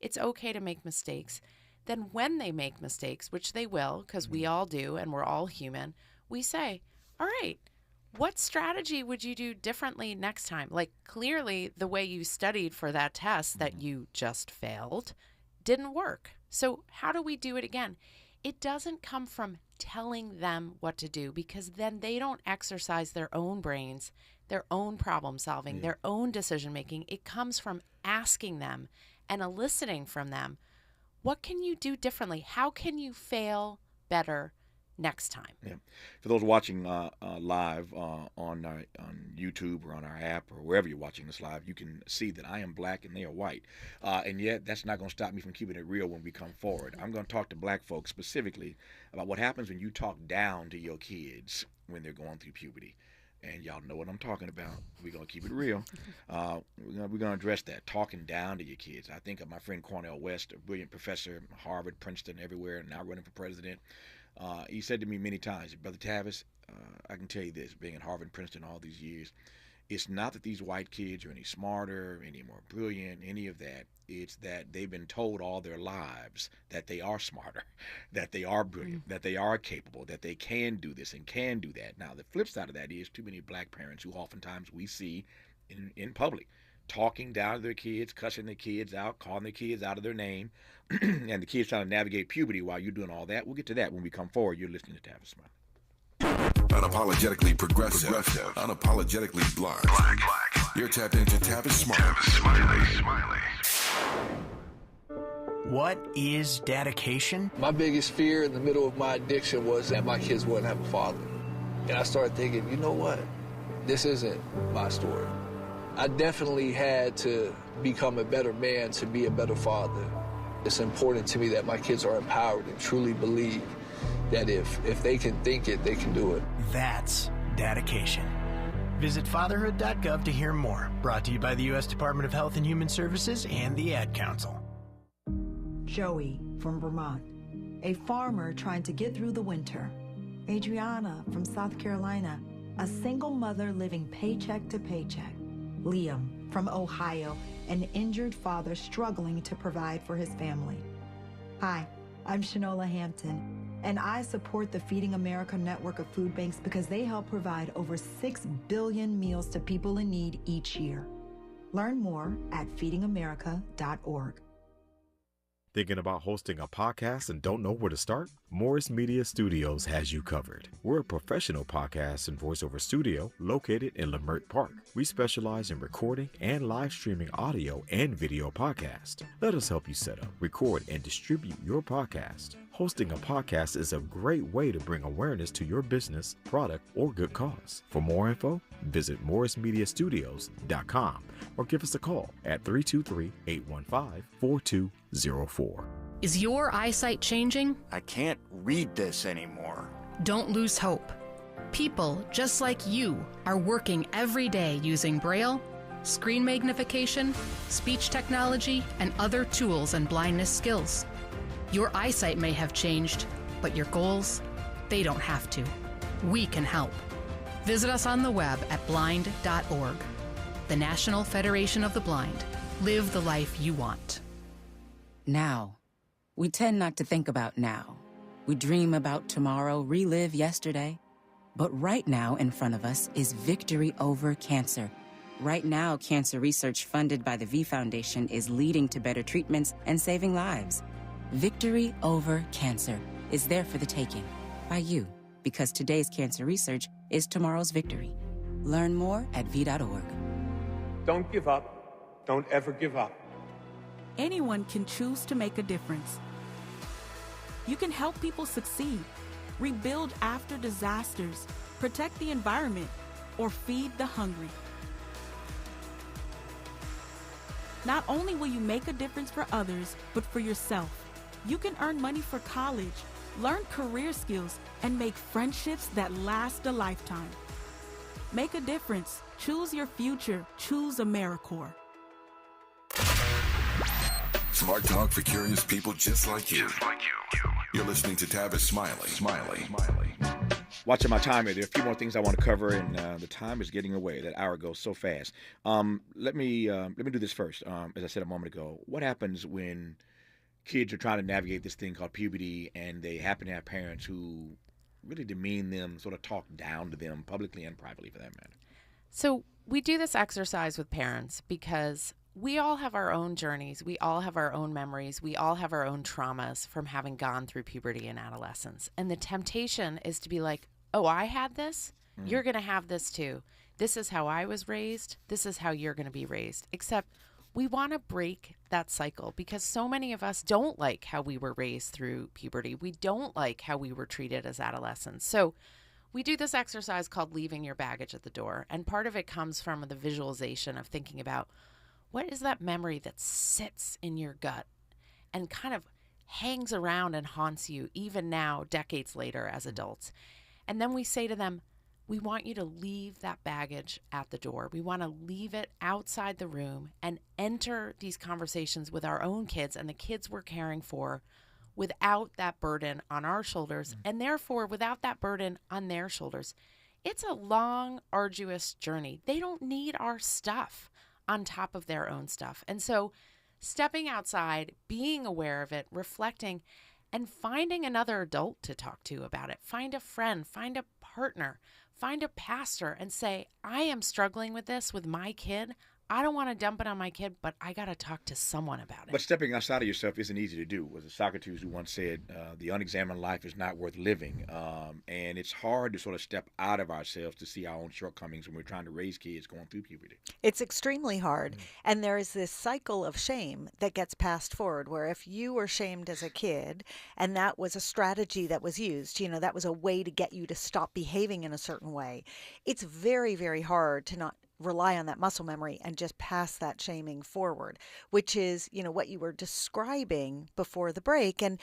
S9: it's okay to make mistakes, then when they make mistakes, which they will, because we all do and we're all human, we say, all right, what strategy would you do differently next time? Like, clearly the way you studied for that test that you just failed didn't work. So how do we do it again? it doesn't come from telling them what to do, because then they don't exercise their own brains, their own problem solving, their own decision making. It comes from asking them and eliciting from them, what can you do differently? How can you fail better next time?
S7: Yeah. For those watching live on YouTube or on our app or wherever you're watching this live, you can see that I am black and they are white. And yet that's not going to stop me from keeping it real when we come forward. I'm going to talk to black folks specifically about what happens when you talk down to your kids when they're going through puberty. And y'all know what I'm talking about. We're going to keep it real. We're going to address that, talking down to your kids. I think of my friend Cornel West, a brilliant professor, Harvard, Princeton, everywhere, now running for president. He said to me many times, Brother Tavis, I can tell you this, being at Harvard and Princeton all these years, it's not that these white kids are any smarter, any more brilliant, any of that. It's that they've been told all their lives that they are smarter, that they are brilliant, that they are capable, that they can do this and can do that. Now, the flip side of that is too many black parents who oftentimes we see in public talking down to their kids, cussing their kids out, calling their kids out of their name, and the kids trying to navigate puberty while you're doing all that. We'll get to that when we come forward. You're listening to Tavis Smiley.
S4: Unapologetically progressive, unapologetically black. You're tapped into Tavis Smiley.
S14: What is dedication?
S16: My biggest fear in the middle of my addiction was that my kids wouldn't have a father. And I started thinking, you know what? This isn't my story. I definitely had to become a better man to be a better father. It's important to me that my kids are empowered and truly believe that if they can think it, they can do it.
S14: That's dedication. Visit fatherhood.gov to hear more. Brought to you by the U.S. Department of Health and Human Services and the Ad Council.
S17: Joey from Vermont, a farmer trying to get through the winter. Adriana from South Carolina, a single mother living paycheck to paycheck. Liam from Ohio, an injured father struggling to provide for his family. Hi, I'm Shanola Hampton, and I support the Feeding America network of food banks because they help provide over 6 billion meals to people in need each year. Learn more at feedingamerica.org.
S18: Thinking about hosting a podcast and don't know where to start? Morris Media Studios has you covered. We're a professional podcast and voiceover studio located in Leimert Park. We specialize in recording and live streaming audio and video podcasts. Let us help you set up, record, and distribute your podcast. Hosting a podcast is a great way to bring awareness to your business, product, or good cause. For more info, visit morrismediastudios.com or give us a call at 323-815-4204.
S19: Is your eyesight changing?
S26: I can't read this anymore.
S19: Don't lose hope. People just like you are working every day using Braille, screen magnification, speech technology, and other tools and blindness skills. Your eyesight may have changed, but your goals, they don't have to. We can help. Visit us on the web at blind.org. The National Federation of the Blind. Live the life you want.
S20: Now. We tend not to think about now. We dream about tomorrow, relive yesterday. But right now in front of us is victory over cancer. Right now, cancer research funded by the V Foundation is leading to better treatments and saving lives. Victory over cancer is there for the taking by you, because today's cancer research is tomorrow's victory. Learn more at v.org.
S21: Don't give up. Don't ever give up.
S25: Anyone can choose to make a difference. You can help people succeed, rebuild after disasters, protect the environment, or feed the hungry. Not only will you make a difference for others, but for yourself. You can earn money for college, learn career skills, and make friendships that last a lifetime. Make a difference. Choose your future. Choose AmeriCorps.
S4: Smart talk for curious people just like you. You're listening to Tavis Smiley.
S7: Watching my timer, there are a few more things I want to cover, and the time is getting away. That hour goes so fast. Let me do this first. As I said a moment ago, what happens when kids are trying to navigate this thing called puberty, and they happen to have parents who really demean them, sort of talk down to them publicly and privately, for that matter?
S9: So we do this exercise with parents because we all have our own journeys. We all have our own memories. We all have our own traumas from having gone through puberty and adolescence. And the temptation is to be like, oh, I had this. You're going to have this too. This is how I was raised. This is how you're going to be raised. Except we want to break that cycle because so many of us don't like how we were raised through puberty. We don't like how we were treated as adolescents. So we do this exercise called leaving your baggage at the door. And part of it comes from the visualization of thinking about what is that memory that sits in your gut and kind of hangs around and haunts you even now, decades later as adults. And then we say to them, we want you to leave that baggage at the door. We want to leave it outside the room and enter these conversations with our own kids and the kids we're caring for without that burden on our shoulders and therefore without that burden on their shoulders. It's a long, arduous journey. They don't need our stuff on top of their own stuff. And so stepping outside, being aware of it, reflecting, and finding another adult to talk to about it. Find a friend, find a partner, find a pastor and say, I am struggling with this with my kid. I don't want to dump it on my kid, but I got to talk to someone about it.
S7: But stepping outside of yourself isn't easy to do. Was it Socrates who once said, the unexamined life is not worth living. And it's hard to sort of step out of ourselves to see our own shortcomings when we're trying to raise kids going through puberty.
S8: It's extremely hard. And there is this cycle of shame that gets passed forward where if you were shamed as a kid and that was a strategy that was used, that was a way to get you to stop behaving in a certain way, it's very, very hard to not rely on that muscle memory and just pass that shaming forward, which is, what you were describing before the break. And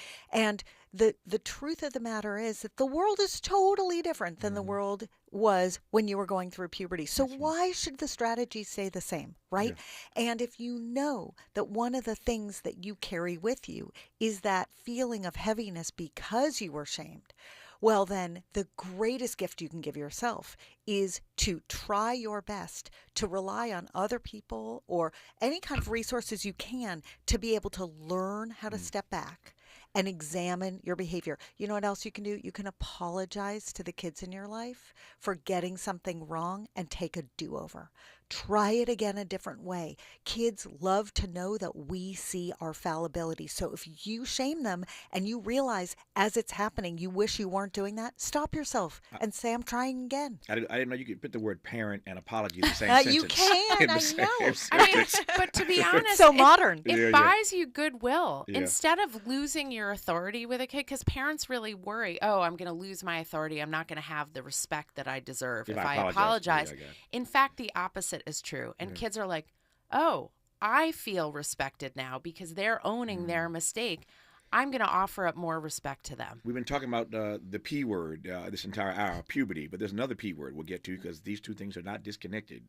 S8: the truth of the matter is that the world is totally different than the world was when you were going through puberty. So why should the strategy stay the same, right? Yeah. And if you know that one of the things that you carry with you is that feeling of heaviness because you were shamed, well, then the greatest gift you can give yourself is to try your best to rely on other people or any kind of resources you can to be able to learn how to step back and examine your behavior. You know what else you can do? You can apologize to the kids in your life for getting something wrong and take a do-over. Try it again a different way. Kids love to know that we see our fallibility. So if you shame them and you realize as it's happening, you wish you weren't doing that, stop yourself and say, I'm trying again.
S7: I didn't know you could put the word parent and apology in the same sentence.
S8: You can, I know.
S9: I mean, but to be honest,
S8: so modern.
S9: It buys you goodwill. Yeah. Instead of losing your authority with a kid, because parents really worry, oh, I'm going to lose my authority. I'm not going to have the respect that I deserve if I apologize. In fact, the opposite is true. And kids are like, oh, I feel respected now because they're owning their mistake. I'm going to offer up more respect to them.
S7: We've been talking about the P word this entire hour, puberty, but there's another P word we'll get to because these two things are not disconnected.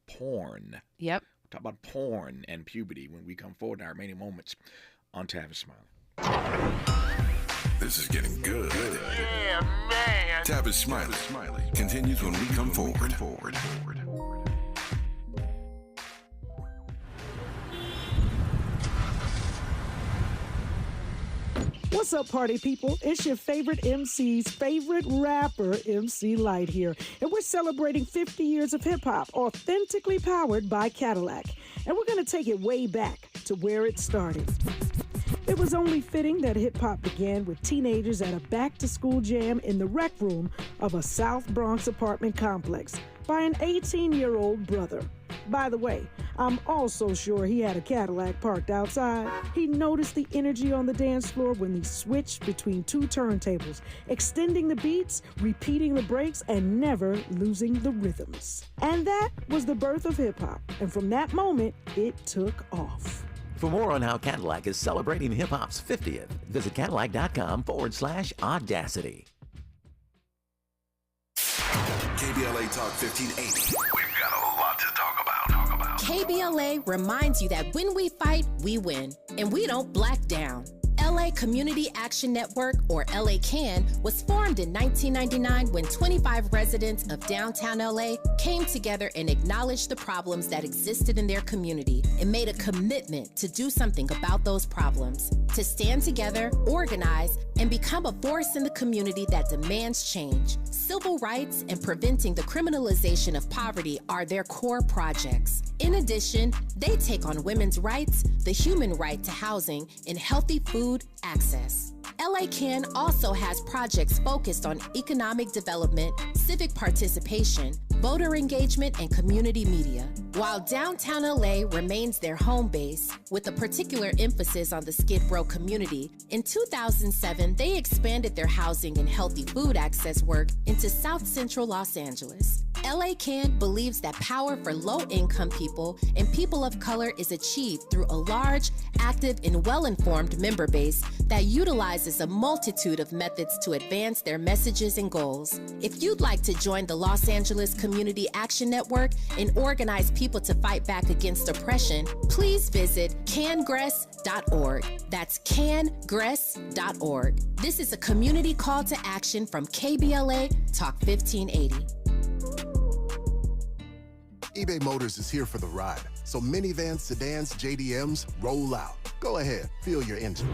S7: Porn.
S9: Yep.
S7: We'll talk about porn and puberty when we come forward in our remaining moments on Tavis Smiley.
S4: This is getting good.
S13: Yeah, man.
S4: Tavis Smiley continues when we come forward.
S1: What's up, party people? It's your favorite MC's favorite rapper, MC Light here. And we're celebrating 50 years of hip-hop, authentically powered by Cadillac. And we're going to take it way back to where it started. It was only fitting that hip-hop began with teenagers at a back-to-school jam in the rec room of a South Bronx apartment complex by an 18-year-old brother. By the way, I'm also sure he had a Cadillac parked outside. He noticed the energy on the dance floor when he switched between two turntables, extending the beats, repeating the breaks, and never losing the rhythms. And that was the birth of hip-hop. And from that moment, it took off.
S2: For more on how Cadillac is celebrating hip-hop's 50th, visit Cadillac.com/audacity.
S4: KBLA Talk 1580.
S13: We've got a lot to talk about.
S3: KBLA reminds you that when we fight, we win, and we don't black down. LA Community Action Network, or LA CAN, was formed in 1999 when 25 residents of downtown LA came together and acknowledged the problems that existed in their community and made a commitment to do something about those problems. to stand together, organize, and become a force in the community that demands change. Civil rights and preventing the criminalization of poverty are their core projects. In addition, they take on women's rights, the human right to housing, and healthy food access. LA Can also has projects focused on economic development, civic participation, voter engagement, and community media. While downtown LA remains their home base, with a particular emphasis on the Skid Row community, in 2007, they expanded their housing and healthy food access work into South Central Los Angeles. LA Can believes that power for low-income people and people of color is achieved through a large, active, and well-informed member base that utilizes a multitude of methods to advance their messages and goals. If you'd like to join the Los Angeles Community Action Network and organize people to fight back against oppression, please visit cangress.org. That's cangress.org. This is a community call to action from KBLA Talk 1580.
S5: eBay Motors is here for the ride. So minivans, sedans, JDMs, roll out. Go ahead, feel your engine.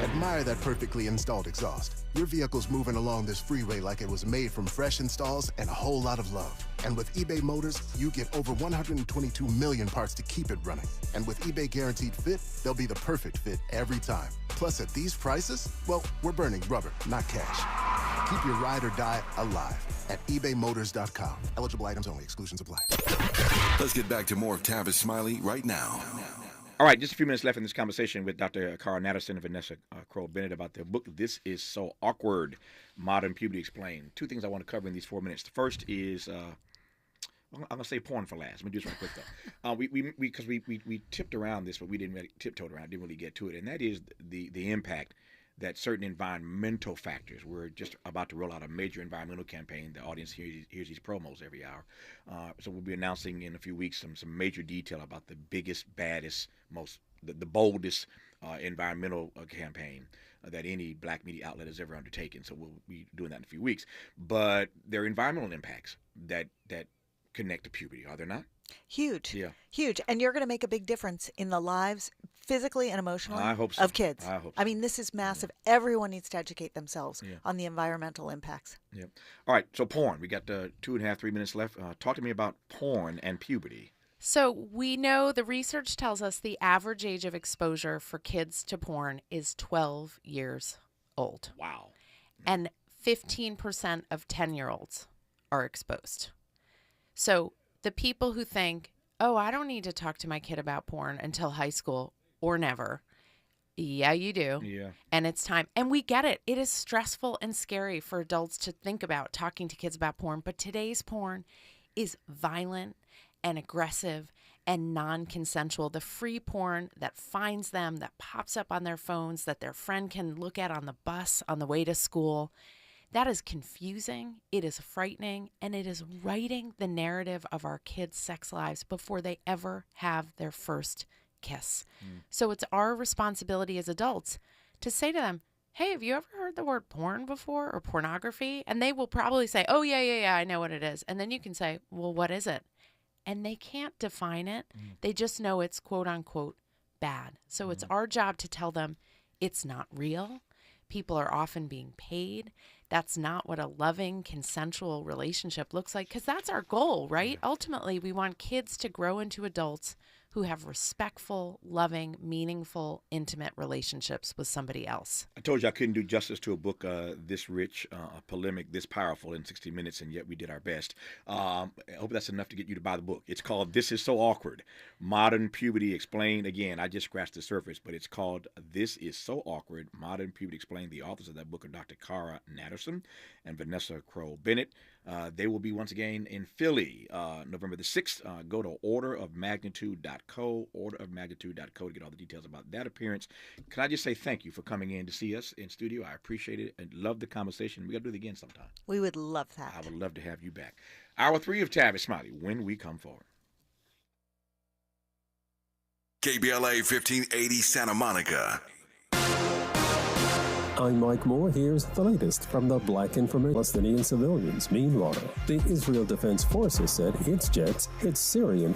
S5: Admire that perfectly installed exhaust. Your vehicle's moving along this freeway like it was made from fresh installs and a whole lot of love. And with eBay Motors, you get over 122 million parts to keep it running. And with eBay Guaranteed Fit, they'll be the perfect fit every time. Plus, at these prices, well, we're burning rubber, not cash. Keep your ride or die alive at ebaymotors.com. Eligible items only. Exclusions apply.
S4: Let's get back to more of Tavis Smiley right now.
S7: All right, just a few minutes left in this conversation with Dr. Cara Natterson and Vanessa Crowe-Bennett about their book, This Is So Awkward, Modern Puberty Explained. Two things I want to cover in these 4 minutes. The first is, I'm going to say porn for last. Let me do this right quick, though. Because we tipped around this, but we didn't really, tiptoed around, didn't really get to it, and that is the impact that certain environmental factors. We're just about to roll out a major environmental campaign. The audience hears these promos every hour. So we'll be announcing in a few weeks some major detail about the biggest, baddest, the boldest environmental campaign that any black media outlet has ever undertaken. So we'll be doing that in a few weeks. But there are environmental impacts that connect to puberty, are there not?
S8: Huge.
S7: Yeah.
S8: Huge. And you're going to make a big difference in the lives, physically and emotionally,
S7: I hope so.
S8: of kids.
S7: I hope so.
S8: I mean, this is massive. Everyone needs to educate themselves
S7: Yeah.
S8: on the environmental impacts.
S7: Yeah. All right. So porn. We got 2.5, 3 minutes left. Talk to me about porn and puberty.
S9: So we know the research tells us the average age of exposure for kids to porn is 12 years old.
S7: Wow.
S9: And 15% of 10-year-olds are exposed. So the people who think, oh, I don't need to talk to my kid about porn until high school or never. Yeah, you do.
S7: Yeah.
S9: And it's time. And we get it. It is stressful and scary for adults to think about talking to kids about porn. But today's porn is violent and aggressive and non-consensual. The free porn that finds them, that pops up on their phones, that their friend can look at on the bus on the way to school. That is confusing, it is frightening, and it is writing the narrative of our kids' sex lives before they ever have their first kiss. So it's our responsibility as adults to say to them, hey, have you ever heard the word porn before or pornography? And they will probably say, oh, yeah, I know what it is. And then you can say, well, what is it? And they can't define it. They just know it's quote unquote bad. So it's our job to tell them it's not real. People are often being paid. That's not what a loving, consensual relationship looks like, because that's our goal, right? Yeah. Ultimately, we want kids to grow into adults who have respectful, loving, meaningful, intimate relationships with somebody else.
S7: I told you I couldn't do justice to a book this rich, polemic, this powerful in 60 minutes, and yet we did our best. I hope that's enough to get you to buy the book. It's called This Is So Awkward, Modern Puberty Explained. Again, I just scratched the surface, but it's called This Is So Awkward, Modern Puberty Explained. The authors of that book are Dr. Cara Natterson and Vanessa Crowe-Bennett. They will be once again in Philly, November the 6th. Go to orderofmagnitude.co, orderofmagnitude.co to get all the details about that appearance. Can I just say thank you for coming in to see us in studio? I appreciate it and love the conversation. We got to do it again sometime.
S8: We would love that.
S7: I would love to have you back. Hour 3 of Tavis Smiley, when we come forward.
S4: KBLA 1580 Santa Monica.
S6: I'm Mike Moore. Here's the latest from the Black Information Palestinian civilians. Meanwhile, the Israel Defense Forces said its jets hit Syrian